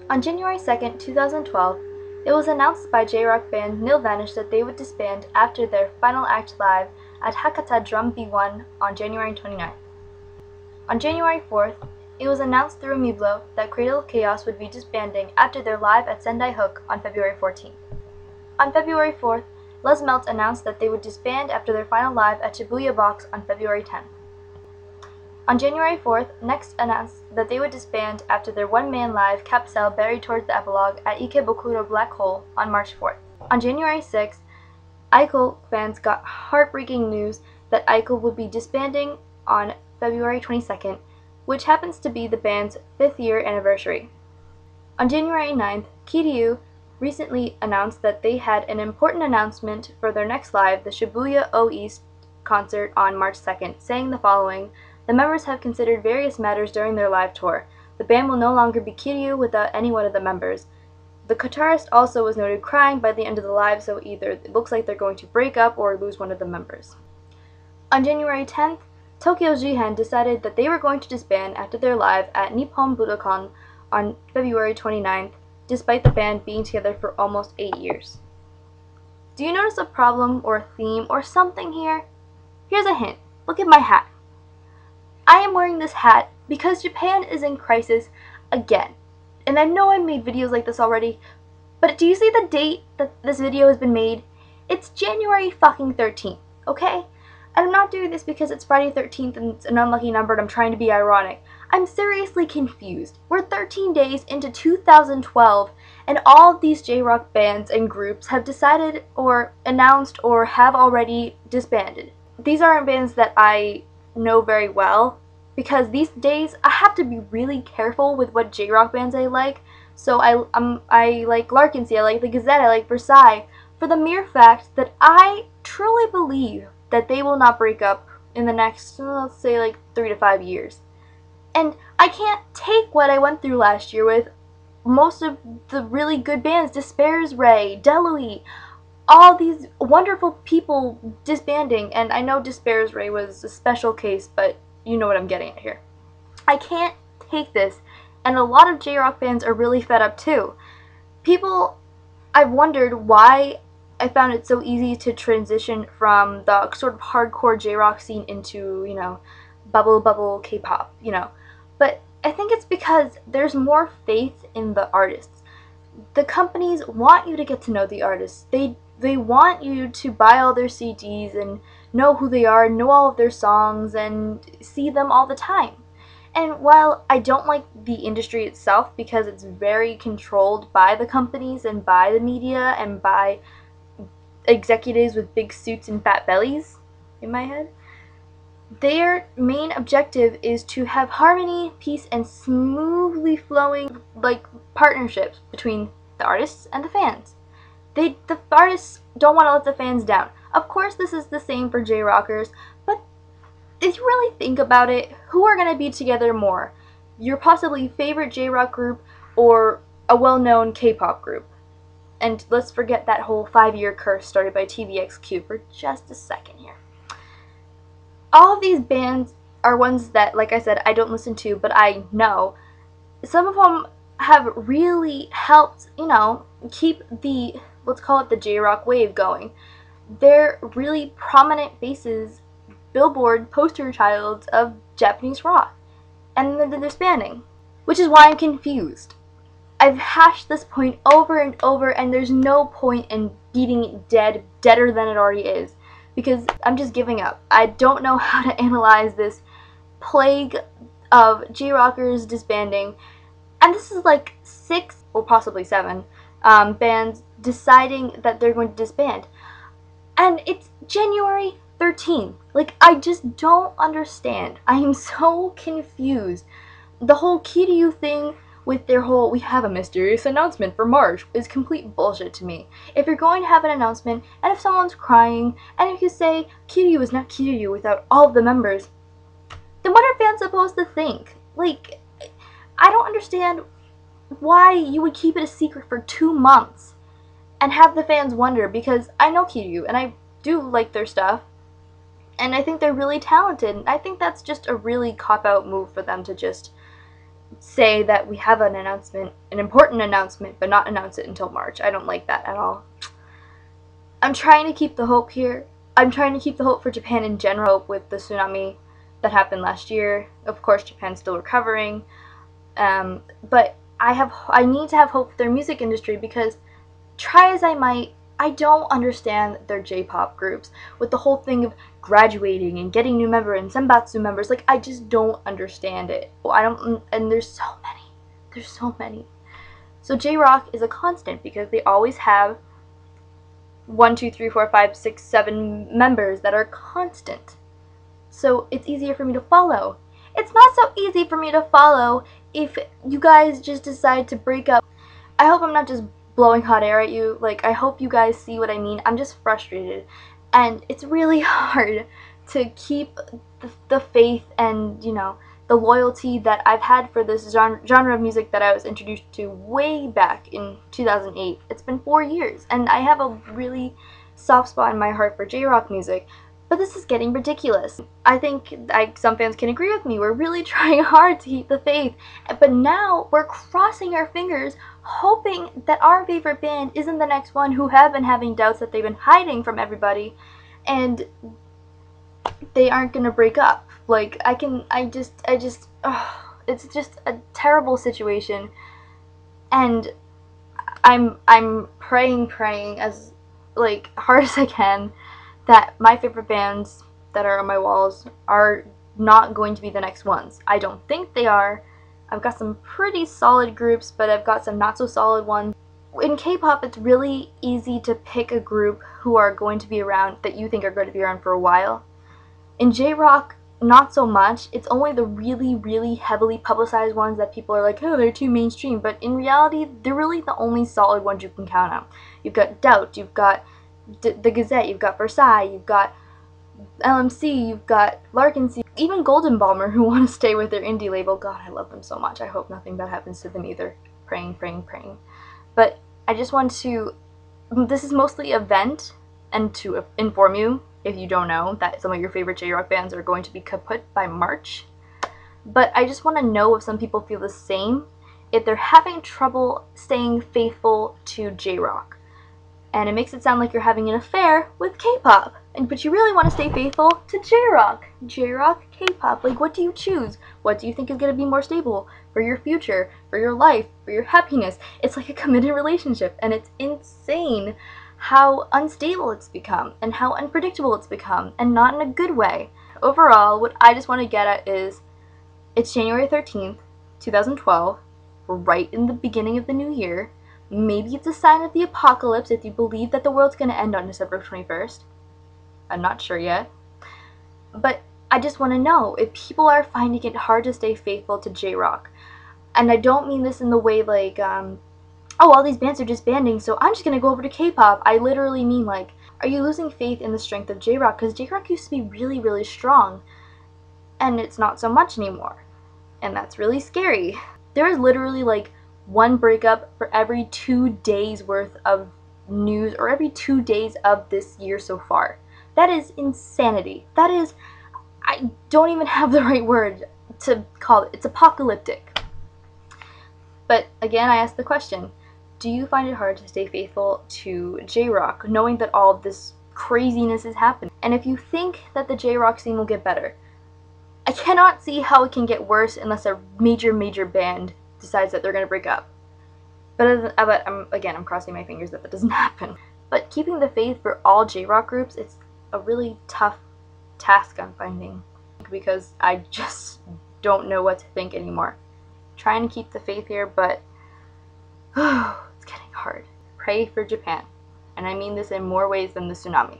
On January 2nd, 2012, it was announced by J-rock band Nil Vanish that they would disband after their final act live at Hakata Drum B1 on January 29th. On January 4th, it was announced through Miblo that Cradle of Chaos would be disbanding after their live at Sendai Hook on February 14th. On February 4th, Les Melt announced that they would disband after their final live at Shibuya Box on February 10th. On January 4th, Next announced that they would disband after their one-man live capsule buried towards the epilogue at Ikebukuro Black Hole on March 4th. On January 6th, Aiko fans got heartbreaking news that Aiko would be disbanding on February 22nd, which happens to be the band's 5th year anniversary. On January 9th, Kiryu recently announced that they had an important announcement for their next live, the Shibuya O East concert on March 2nd, saying the following: "The members have considered various matters during their live tour. The band will no longer be Kiryu without any one of the members." The guitarist also was noted crying by the end of the live, so either it looks like they're going to break up or lose one of the members. On January 10th, Tokyo Jihen decided that they were going to disband after their live at Nippon Budokan on February 29th, despite the band being together for almost 8 years. Do you notice a problem or a theme or something here? Here's a hint. Look at my hat. I am wearing this hat because Japan is in crisis again. And I know I made videos like this already, but do you see the date that this video has been made? It's January fucking 13th, okay? And I'm not doing this because it's Friday 13th and it's an unlucky number and I'm trying to be ironic. I'm seriously confused. We're 13 days into 2012 and all of these J-rock bands and groups have decided or announced or have already disbanded. These aren't bands that I know very well, because these days I have to be really careful with what J-rock bands I like. So I like Larkin-C, I like the Gazette, I like Versailles, for the mere fact that I truly believe that they will not break up in the next, let's say, like 3 to 5 years. And I can't take what I went through last year with most of the really good bands, Despair's Ray, Deluy, all these wonderful people disbanding, and I know Despair's Ray was a special case, but you know what I'm getting at here. I can't take this, and a lot of J-rock fans are really fed up too. I've wondered why I found it so easy to transition from the sort of hardcore J-rock scene into, you know, bubble K-pop, you know. But I think it's because there's more faith in the artists. The companies want you to get to know the artists. They want you to buy all their CDs and know who they are, know all of their songs, and see them all the time. And while I don't like the industry itself because it's very controlled by the companies and by the media and by executives with big suits and fat bellies, in my head, their main objective is to have harmony, peace, and smoothly flowing partnerships between the artists and the fans. The artists don't want to let the fans down. Of course this is the same for J-rockers, but if you really think about it, who are going to be together more? Your possibly favorite J-rock group or a well-known K-pop group? And let's forget that whole 5-year curse started by TVXQ for just a second here. All of these bands are ones that, like I said, I don't listen to, but I know. Some of them have really helped, you know, keep the, let's call it the J-rock wave going. They're really prominent faces, Billboard poster childs of Japanese rock. And they're disbanding, which is why I'm confused. I've hashed this point over and over, and there's no point in beating it deader than it already is, because I'm just giving up. I don't know how to analyze this plague of J-rockers disbanding, and this is like 6 or possibly 7 bands deciding that they're going to disband, and it's January 13th. Like, I just don't understand. I am so confused. The whole Kiryu thing with their whole, we have a mysterious announcement for March, is complete bullshit to me. If you're going to have an announcement, and if someone's crying, and if you say Kiryu is not Kiryu without all of the members, then what are fans supposed to think? Like, I don't understand why you would keep it a secret for 2 months and have the fans wonder, because I know Kiryu, and I do like their stuff, and I think they're really talented, and I think that's just a really cop-out move for them to just say that we have an announcement, an important announcement, but not announce it until March. I don't like that at all. I'm trying to keep the hope here. I'm trying to keep the hope for Japan in general with the tsunami that happened last year. Of course, Japan's still recovering. But I need to have hope for their music industry, because try as I might, I don't understand their J-pop groups with the whole thing of graduating and getting new members and senbatsu members. Like, I just don't understand it. And there's so many. There's so many. So J-rock is a constant because they always have 1, 2, 3, 4, 5, 6, 7 members that are constant. So it's easier for me to follow. It's not so easy for me to follow if you guys just decide to break up. I hope I'm not just blowing hot air at you. Like, I hope you guys see what I mean. I'm just frustrated. And it's really hard to keep the faith and, you know, the loyalty that I've had for this genre of music that I was introduced to way back in 2008. It's been 4 years, and I have a really soft spot in my heart for J-rock music. But this is getting ridiculous. I think some fans can agree with me. We're really trying hard to keep the faith. But now we're crossing our fingers, hoping that our favorite band isn't the next one who have been having doubts that they've been hiding from everybody, and they aren't gonna break up. Like, it's just a terrible situation. And I'm praying as, like, hard as I can that my favorite bands that are on my walls are not going to be the next ones. I don't think they are. I've got some pretty solid groups, but I've got some not so solid ones. In K-pop, it's really easy to pick a group who are going to be around, that you think are going to be around for a while. In J-rock, not so much. It's only the really, really heavily publicized ones that people are like, oh, they're too mainstream. But in reality, they're really the only solid ones you can count on. You've got Doubt, you've got the Gazette, you've got Versailles, you've got LMC, you've got Larkin-C, even Golden Bomber, who want to stay with their indie label. God, I love them so much. I hope nothing bad happens to them either. Praying. But I just want to, this is mostly a vent, and to inform you, if you don't know, that some of your favorite J-rock bands are going to be kaput by March. But I just want to know if some people feel the same, if they're having trouble staying faithful to J-rock. And it makes it sound like you're having an affair with K-pop, but you really want to stay faithful to J-rock. J-rock, K-pop. Like, what do you choose? What do you think is going to be more stable for your future, for your life, for your happiness? It's like a committed relationship, and it's insane how unstable it's become and how unpredictable it's become, and not in a good way. Overall, what I just want to get at is, it's January 13th, 2012. We're right in the beginning of the new year. Maybe it's a sign of the apocalypse if you believe that the world's going to end on December 21st. I'm not sure yet. But I just want to know if people are finding it hard to stay faithful to J-rock. And I don't mean this in the way like, oh, all these bands are disbanding, so I'm just going to go over to K-pop. I literally mean, like, are you losing faith in the strength of J-rock? Because J-rock used to be really, really strong. And it's not so much anymore. And that's really scary. There is literally, like, one breakup for every 2 days worth of news, or every 2 days of this year so far. That is insanity. That is, I don't even have the right word to call it. It's apocalyptic. But again, I ask the question, do you find it hard to stay faithful to J-rock, knowing that all of this craziness is happening? And if you think that the J-rock scene will get better, I cannot see how it can get worse unless a major band decides that they're going to break up. But I'm crossing my fingers that doesn't happen. But keeping the faith for all J-rock groups, it's a really tough task I'm finding, because I just don't know what to think anymore. Trying to keep the faith here, but it's getting hard. Pray for Japan. And I mean this in more ways than the tsunami.